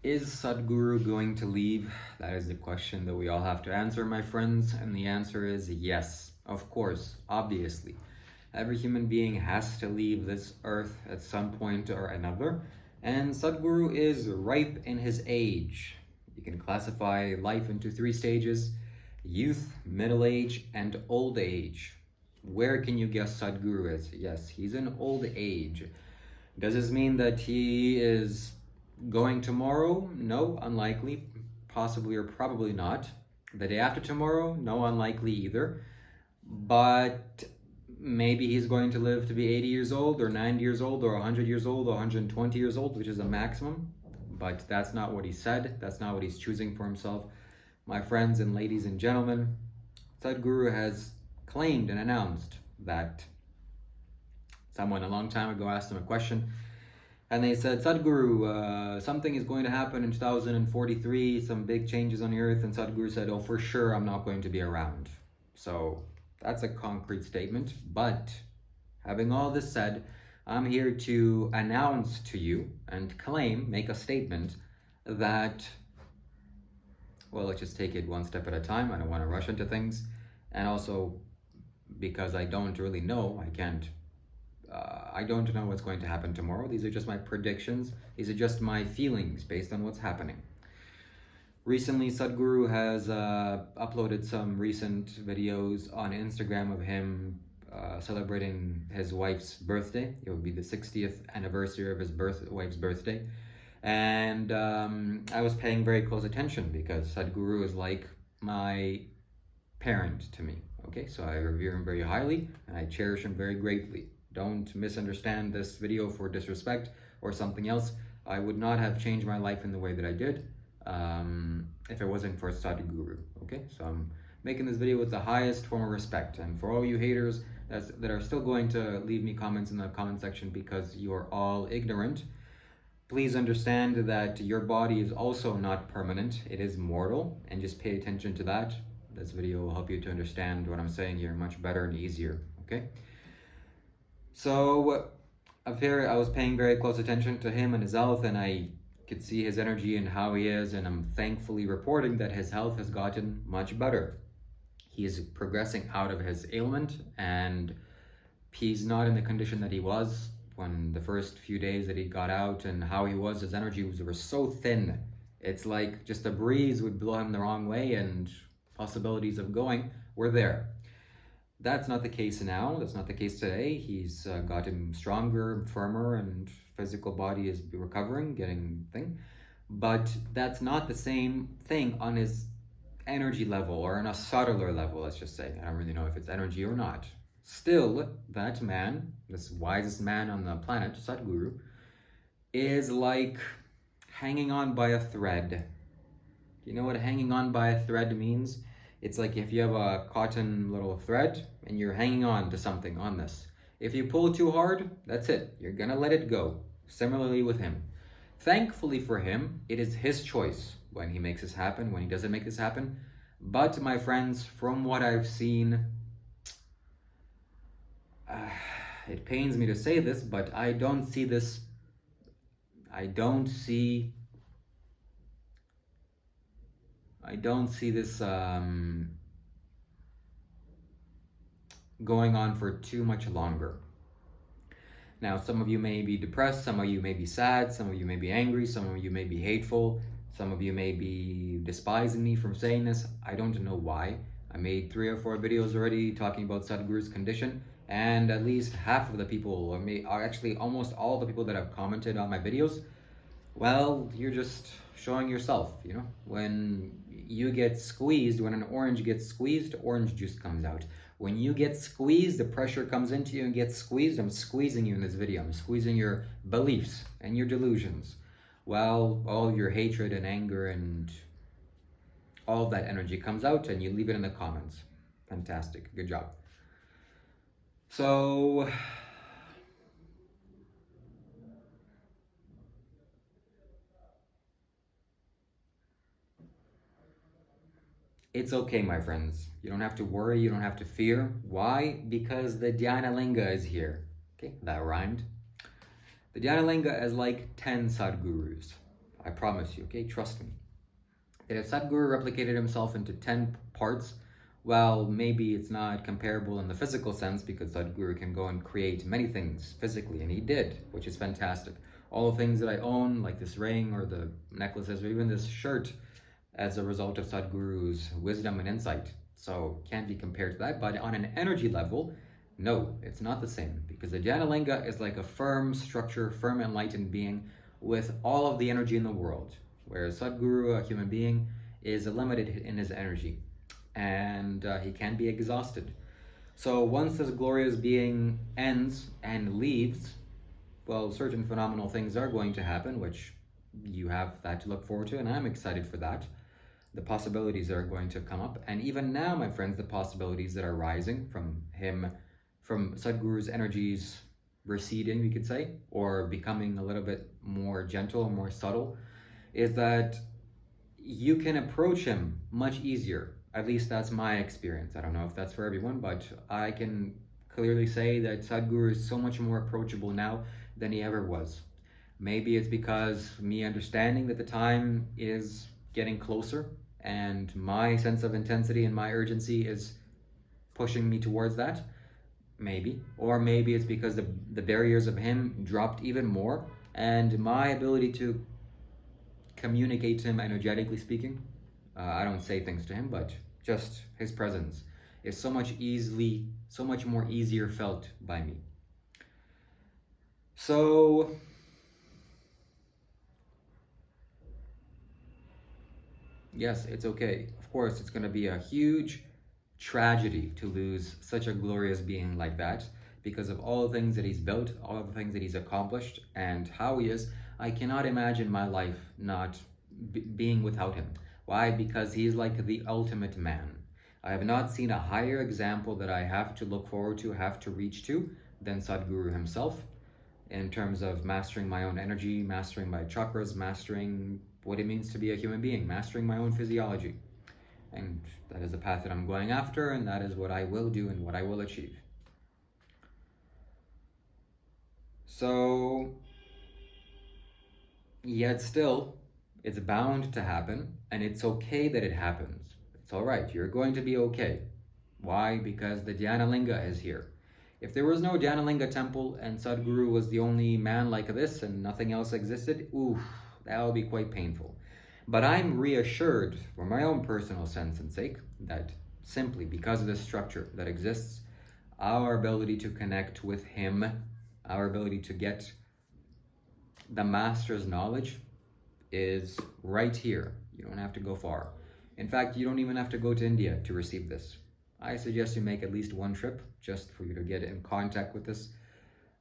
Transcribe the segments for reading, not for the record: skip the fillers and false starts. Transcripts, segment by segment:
Is Sadhguru going to leave? That is the question that we all have to answer, my friends. And the answer is yes, of course, obviously. Every human being has to leave this earth at some point or another. And Sadhguru is ripe in his age. You can classify life into 3 stages: youth, middle age, and old age. Where can you guess Sadhguru is? Yes, he's in old age. Does this mean that he is going tomorrow? No, unlikely. Possibly or probably not. The day after tomorrow? No, unlikely either. But maybe he's going to live to be 80 years old or 90 years old or 100 years old or 120 years old, which is a maximum. But that's not what he said. That's not what he's choosing for himself. My friends and ladies and gentlemen, Sadhguru has claimed and announced that someone a long time ago asked him a question, and they said, Sadhguru, something is going to happen in 2043, some big changes on the earth. And Sadhguru said, oh, for sure, I'm not going to be around. So that's a concrete statement. But having all this said, I'm here to announce to you and claim, make a statement that, well, let's just take it one step at a time. I don't want to rush into things. And also, because I don't really know, I don't know what's going to happen tomorrow. These are just my predictions. These are just my feelings based on what's happening. Recently, Sadhguru has uploaded some recent videos on Instagram of him celebrating his wife's birthday. It would be the 60th anniversary of his wife's birthday. And I was paying very close attention because Sadhguru is like my parent to me. Okay, so I revere him very highly and I cherish him very greatly. Don't misunderstand this video for disrespect or something else. I would not have changed my life in the way that I did if it wasn't for Sadhguru. Okay, so I'm making this video with the highest form of respect. And for all you haters that are still going to leave me comments in the comment section because you are all ignorant, please understand that your body is also not permanent. It is mortal, and just pay attention to that. This video will help you to understand what I'm saying here much better and easier, okay? So I was paying very close attention to him and his health, and I could see his energy and how he is, and I'm thankfully reporting that his health has gotten much better. He is progressing out of his ailment, and he's not in the condition that he was when the first few days that he got out, and how he was, his energy was so thin. It's like just a breeze would blow him the wrong way, and possibilities of going were there. That's not the case now. That's not the case today. He's gotten stronger, firmer, and physical body is recovering, getting thing. But that's not the same thing on his energy level or on a subtler level, let's just say. I don't really know if it's energy or not. Still, that man, this wisest man on the planet, Sadhguru, is like hanging on by a thread. You know what hanging on by a thread means? It's like if you have a cotton little thread and you're hanging on to something on this. If you pull too hard, that's it. You're gonna let it go. Similarly with him. Thankfully for him, it is his choice when he makes this happen, when he doesn't make this happen. But my friends, from what I've seen, it pains me to say this, but I don't see this going on for too much longer. Now, some of you may be depressed, some of you may be sad, some of you may be angry, some of you may be hateful, some of you may be despising me for saying this. I don't know why. I made 3 or 4 videos already talking about Sadhguru's condition, and at least half of the people, or actually almost all the people that have commented on my videos, well, you're just showing yourself, you know? When you get squeezed, when an orange gets squeezed, orange juice comes out. When you get squeezed, the pressure comes into you and gets squeezed. I'm squeezing you in this video. I'm squeezing your beliefs and your delusions. Well, all your hatred and anger and all of that energy comes out and you leave it in the comments. Fantastic. Good job. So it's okay, my friends. You don't have to worry, you don't have to fear. Why? Because the Dhyanalinga is here. Okay, that rhymed. The Dhyanalinga is like 10 Sadhgurus. I promise you, okay? Trust me. That if Sadhguru replicated himself into 10 parts, well, maybe it's not comparable in the physical sense because Sadhguru can go and create many things physically, and he did, which is fantastic. All the things that I own, like this ring or the necklaces or even this shirt, as a result of Sadhguru's wisdom and insight. So can't be compared to that. But on an energy level, no, it's not the same, because the Jnanalinga is like a firm structure, firm enlightened being with all of the energy in the world, whereas Sadhguru, a human being, is limited in his energy, and he can be exhausted. So once this glorious being ends and leaves, well, certain phenomenal things are going to happen, which you have that to look forward to, and I'm excited for that. The possibilities are going to come up, and even now, my friends, the possibilities that are rising from him, from Sadhguru's energies receding, we could say, or becoming a little bit more gentle, more subtle, is that you can approach him much easier. At least that's my experience. I don't know if that's for everyone, but I can clearly say that Sadhguru is so much more approachable now than he ever was. Maybe it's because me understanding that the time is getting closer and my sense of intensity and my urgency is pushing me towards that. Maybe. Or maybe it's because the barriers of him dropped even more, and my ability to communicate to him, energetically speaking, I don't say things to him, but just his presence is so much more easier felt by me. So yes, it's okay. Of course, it's going to be a huge tragedy to lose such a glorious being like that, because of all the things that he's built, all the things that he's accomplished, and how he is. I cannot imagine my life not being without him. Why? Because he's like the ultimate man. I have not seen a higher example that I have to look forward to, have to reach to, than Sadhguru himself, in terms of mastering my own energy, mastering my chakras, mastering what it means to be a human being, mastering my own physiology. And that is the path that I'm going after, and that is what I will do and what I will achieve. So, yet still, it's bound to happen, and it's okay that it happens. It's all right. You're going to be okay. Why? Because the Jnanalinga is here. If there was no Jnanalinga temple and Sadhguru was the only man like this and nothing else existed, oof, that would be quite painful. But I'm reassured, for my own personal sense and sake, that simply because of this structure that exists, our ability to connect with him, our ability to get the master's knowledge is right here. You don't have to go far. In fact, you don't even have to go to India to receive this. I suggest you make at least one trip just for you to get in contact with this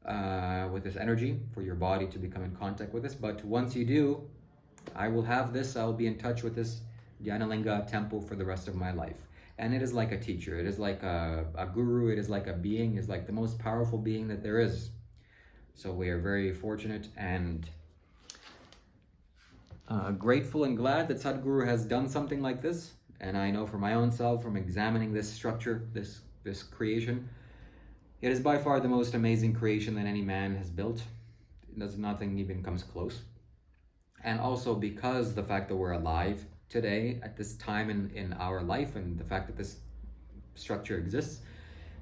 energy, for your body to become in contact with this. But once you do, I will have this, I'll be in touch with this Jnanalinga temple for the rest of my life. And it is like a teacher, it is like a guru, it is like a being, it is like the most powerful being that there is. So we are very fortunate and grateful and glad that Sadhguru has done something like this. And I know for my own self, from examining this structure, this creation, it is by far the most amazing creation that any man has built. Nothing even comes close. And also because the fact that we're alive today at this time in our life, and the fact that this structure exists,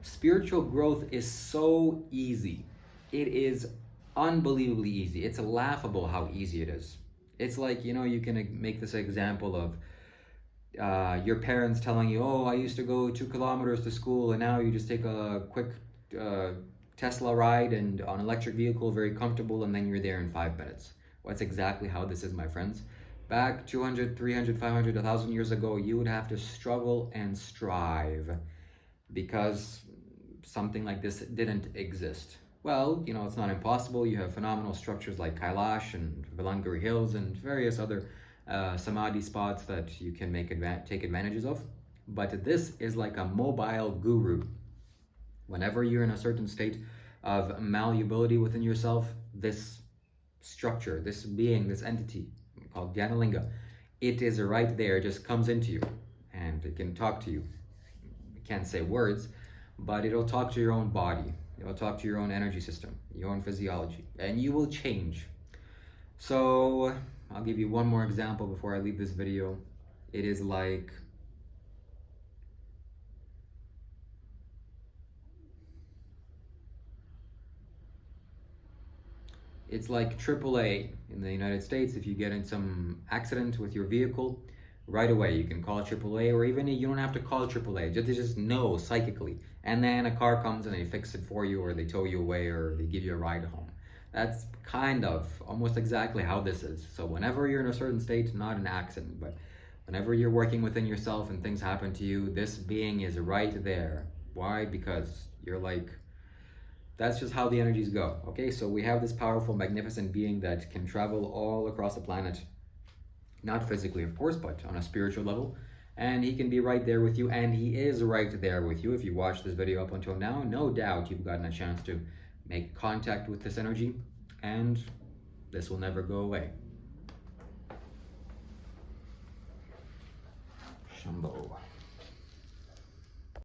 spiritual growth is so easy. It is unbelievably easy. It's laughable how easy it is. It's like, you can make this example of your parents telling you, oh, I used to go 2 kilometers to school, and now you just take a quick Tesla ride and on an electric vehicle, very comfortable, and then you're there in 5 minutes. Well, that's exactly how this is, my friends. Back 200, 300, 500, 1,000 years ago, you would have to struggle and strive because something like this didn't exist. Well, it's not impossible. You have phenomenal structures like Kailash and Vilangiri Hills and various other samadhi spots that you can take advantages of. But this is like a mobile guru. Whenever you're in a certain state of malleability within yourself, this structure, this being, this entity called Jnanalinga, it is right there, it just comes into you, and it can talk to you. It can't say words, but it'll talk to your own body. It'll talk to your own energy system, your own physiology, and you will change. So I'll give you one more example before I leave this video. It is like it's like AAA in the United States. If you get in some accident with your vehicle, right away you can call AAA, or even you don't have to call AAA. Just know psychically, and then a car comes and they fix it for you, or they tow you away, or they give you a ride home. That's kind of almost exactly how this is. So whenever you're in a certain state, not an accident, but whenever you're working within yourself and things happen to you, this being is right there. Why? Because you're like, that's just how the energies go. Okay, so we have this powerful, magnificent being that can travel all across the planet, not physically, of course, but on a spiritual level. And he can be right there with you, and he is right there with you. If you watch this video up until now, no doubt you've gotten a chance to make contact with this energy, and this will never go away. Shambho.